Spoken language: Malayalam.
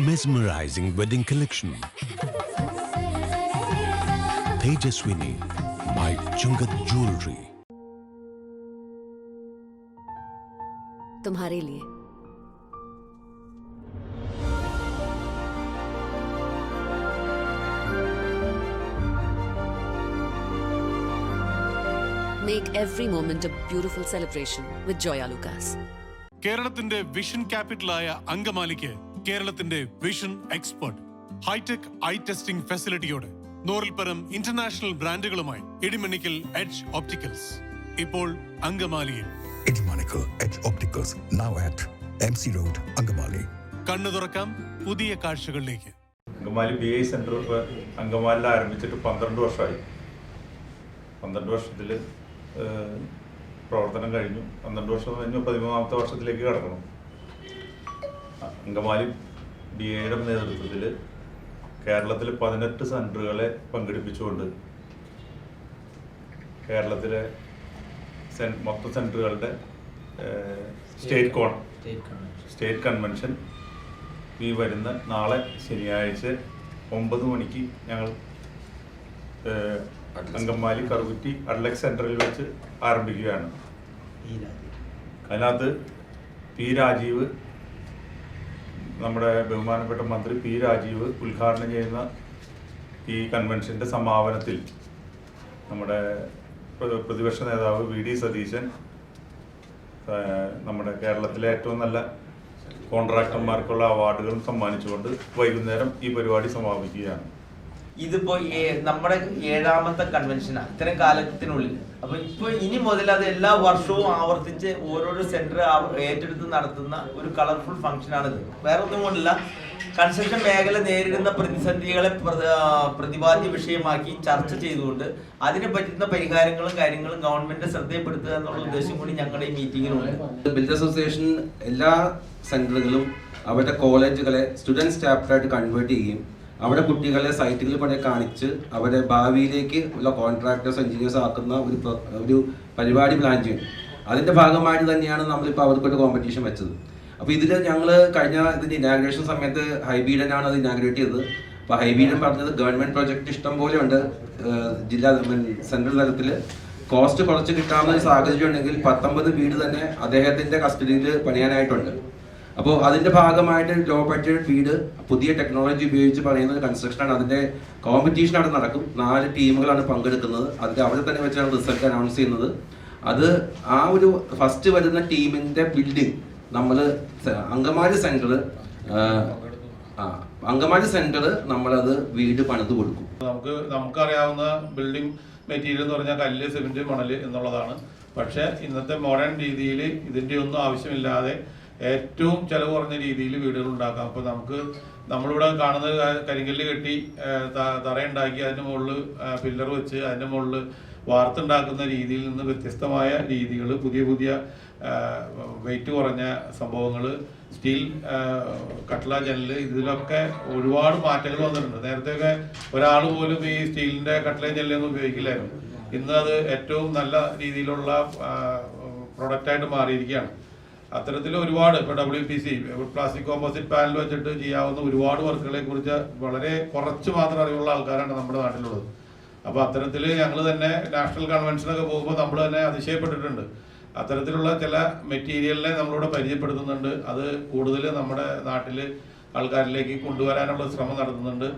Mesmerizing wedding collection. Tejaswini by Chungat Jewelry. तुम्हारे लिए Make every moment a beautiful celebration with Joya Lucas. കേരളത്തിന്റെ വിഷൻ ക്യാപിറ്റലായ അങ്കമാലിക്ക് കേരളത്തിന്റെ vision expert hi-tech eye testing ഫെസിലിറ്റിയോടെ നൂറിൽപ്പരം ഇന്റർനാഷണൽ ബ്രാൻഡുകളുമായി ഇടിമണിക്കൽ എഡ്ജ് ഒപ്റ്റിക്കൽസ് ഇപ്പോൾ അങ്കമാലിയിൽ. Edimannickal edge opticals now at MC Road, Angamaly. കണ്ണു തുറക്കാം പുതിയ കാഴ്ചകളിലേക്ക്. അങ്കമാലി BI സെന്റർ അങ്കമാലിയിൽ ആരംഭിച്ചിട്ട് 12 വർഷമായി. 12 വർഷത്തിൽ പ്രവർത്തനം കഴിഞ്ഞു. 12 വർഷം കഴിഞ്ഞു 13ാമത്തെ വർഷത്തിലേക്ക് കടക്കണം. അങ്കമാലി BIയുടെ നേതൃത്വത്തിൽ കേരളത്തിൽ 18 സെന്ററുകളെ പങ്കെടുപ്പിച്ചുകൊണ്ട് കേരളത്തിലെ മൊത്തം സെന്ററുകളുടെ സ്റ്റേറ്റ് കൺവെൻഷൻ ഈ വരുന്ന നാളെ ശനിയാഴ്ച 9 മണിക്ക് ഞങ്ങൾ അങ്കമാലി കറുകുറ്റി അഡ്ലക്സ് സെന്ററിൽ വെച്ച് ആരംഭിക്കുകയാണ്. അതിനകത്ത് പി രാജീവ്, നമ്മുടെ ബഹുമാനപ്പെട്ട മന്ത്രി പി രാജീവ് ഉദ്ഘാടനം ചെയ്യുന്ന ഈ കൺവെൻഷൻ്റെ സമാപനത്തിൽ നമ്മുടെ പ്രതിപക്ഷ നേതാവ് VD സതീശൻ നമ്മുടെ കേരളത്തിലെ ഏറ്റവും നല്ല കോൺട്രാക്ടർമാർക്കുള്ള അവാർഡുകളും സമ്മാനിച്ചുകൊണ്ട് വൈകുന്നേരം ഈ പരിപാടി സമാപിക്കുകയാണ്. ഇതിപ്പോ നമ്മുടെ 7ാമത്തെ കൺവെൻഷനാണ് ഇത്തരം കാലത്തിനുള്ളിൽ. അപ്പൊ ഇപ്പൊ ഇനി മുതൽ അത് എല്ലാ വർഷവും ആവർത്തിച്ച് ഓരോരോ സെന്റർ ഏറ്റെടുത്ത് നടത്തുന്ന ഒരു കളർഫുൾ ഫംഗ്ഷനാണിത്. വേറെ ഒന്നും കൊണ്ടില്ല, കൺസ്ട്രക്ഷൻ മേഖല നേരിടുന്ന പ്രതിസന്ധികളെ പ്രതിപാദ്യ വിഷയമാക്കി ചർച്ച ചെയ്തുകൊണ്ട് അതിനെ പറ്റുന്ന പരിഹാരങ്ങളും കാര്യങ്ങളും ഗവൺമെന്റ് ശ്രദ്ധയപ്പെടുത്തുക എന്നുള്ള ഉദ്ദേശം കൂടി ഞങ്ങളുടെ ഈ മീറ്റിംഗിലുണ്ട്. ബിൽഡേഴ്സ് അസോസിയേഷൻ എല്ലാ സെന്ററുകളും അവരുടെ കോളേജുകളെ സ്റ്റുഡൻസ് ചാപ്റ്ററായിട്ട് കൺവേർട്ട് ചെയ്യുകയും അവിടെ കുട്ടികളെ സൈറ്റുകളിൽ പണി കാണിച്ച് അവരെ ഭാവിയിലേക്ക് ഉള്ള കോൺട്രാക്ടേഴ്സ് എഞ്ചിനീയേഴ്സ് ആക്കുന്ന ഒരു പരിപാടി പ്ലാൻ ചെയ്യും. അതിന്റെ ഭാഗമായിട്ട് തന്നെയാണ് നമ്മളിപ്പോൾ അവർക്കൊരു കോമ്പറ്റീഷൻ വെച്ചത്. അപ്പോൾ ഇതിൽ ഞങ്ങൾ കഴിഞ്ഞ ഇതിന്റെ ഇനാഗ്രേഷൻ സമയത്ത് ഹൈബീഡനാണ് അത് ഇനാഗ്രേറ്റ് ചെയ്തത്. അപ്പോൾ ഹൈബീഡൻ പറഞ്ഞത് ഗവൺമെന്റ് പ്രോജക്റ്റ് ഇഷ്ടം പോലെ ഉണ്ട് ജില്ലാ സെൻട്രൽ തലത്തിൽ. കോസ്റ്റ് കുറച്ച് കിട്ടാവുന്ന ഒരു സാഹചര്യം ഉണ്ടെങ്കിൽ 19 വീട് തന്നെ അദ്ദേഹത്തിന്റെ കസ്റ്റഡിയിൽ പണിയാനായിട്ടുണ്ട്. അപ്പോൾ അതിന്റെ ഭാഗമായിട്ട് ലോ ബഡ്ജറ്റ് വീട് പുതിയ ടെക്നോളജി ഉപയോഗിച്ച് പണിയുന്ന ഒരു കൺസ്ട്രക്ഷനാണ്. അതിന്റെ കോമ്പറ്റീഷൻ അവിടെ നടക്കും. 4 ടീമുകളാണ് പങ്കെടുക്കുന്നത്. അതിൽ അവിടെ തന്നെ വെച്ചാണ് റിസൾട്ട് അനൗൺസ് ചെയ്യുന്നത്. അത് ആ ഒരു ഫസ്റ്റ് വരുന്ന ടീമിന്റെ ബിൽഡിംഗ് നമ്മൾ അങ്കമാലി സെന്റർ നമ്മളത് വീട് പണിത് കൊടുക്കും. നമുക്കറിയാവുന്ന ബിൽഡിംഗ് മെറ്റീരിയൽ എന്ന് പറഞ്ഞാൽ കല്ല്, സിമെന്റ്, മണല് എന്നുള്ളതാണ്. പക്ഷെ ഇന്നത്തെ മോഡേൺ രീതിയിൽ ഇതിന്റെ ഒന്നും ആവശ്യമില്ലാതെ ഏറ്റവും ചെലവ് കുറഞ്ഞ രീതിയിൽ വീടുകൾ ഉണ്ടാക്കാം. അപ്പോൾ നമ്മളിവിടെ കാണുന്നത് കരിങ്കല്ല് കെട്ടി തറയുണ്ടാക്കി അതിൻ്റെ മുകളിൽ പില്ലർ വെച്ച് അതിൻ്റെ മുകളിൽ വാർത്തുണ്ടാക്കുന്ന രീതിയിൽ നിന്ന് വ്യത്യസ്തമായ രീതികൾ, പുതിയ വെയിറ്റ് കുറഞ്ഞ സംഭവങ്ങൾ, സ്റ്റീൽ കട്ട്ള, ജനല്, ഇതിലൊക്കെ ഒരുപാട് മാറ്റങ്ങൾ വന്നിട്ടുണ്ട്. നേരത്തെയൊക്കെ ഒരാൾ പോലും ഈ സ്റ്റീലിൻ്റെ കട്ട്ളയും ജനലൊന്നും ഉപയോഗിക്കില്ലായിരുന്നു. ഇന്ന് അത് ഏറ്റവും നല്ല രീതിയിലുള്ള പ്രൊഡക്റ്റായിട്ട് മാറിയിരിക്കുകയാണ്. അത്തരത്തിൽ ഒരുപാട് ഇപ്പോൾ WPC പ്ലാസ്റ്റിക് കോമ്പോസിറ്റ് പാനൽ വെച്ചിട്ട് ചെയ്യാവുന്ന ഒരുപാട് വർക്കുകളെ കുറിച്ച് വളരെ കുറച്ച് മാത്രം അറിവുള്ള ആൾക്കാരാണ് നമ്മുടെ നാട്ടിലുള്ളത്. അപ്പോൾ അത്തരത്തിൽ ഞങ്ങൾ തന്നെ നാഷണൽ കൺവെൻഷനൊക്കെ പോകുമ്പോൾ നമ്മൾ തന്നെ അതിശയപ്പെട്ടിട്ടുണ്ട്. അത്തരത്തിലുള്ള ചില മെറ്റീരിയലിനെ നമ്മളിവിടെ പരിചയപ്പെടുത്തുന്നുണ്ട്. അത് കൂടുതൽ നമ്മുടെ നാട്ടിൽ ആൾക്കാരിലേക്ക് കൊണ്ടുവരാനുള്ള ശ്രമം നടത്തുന്നുണ്ട്.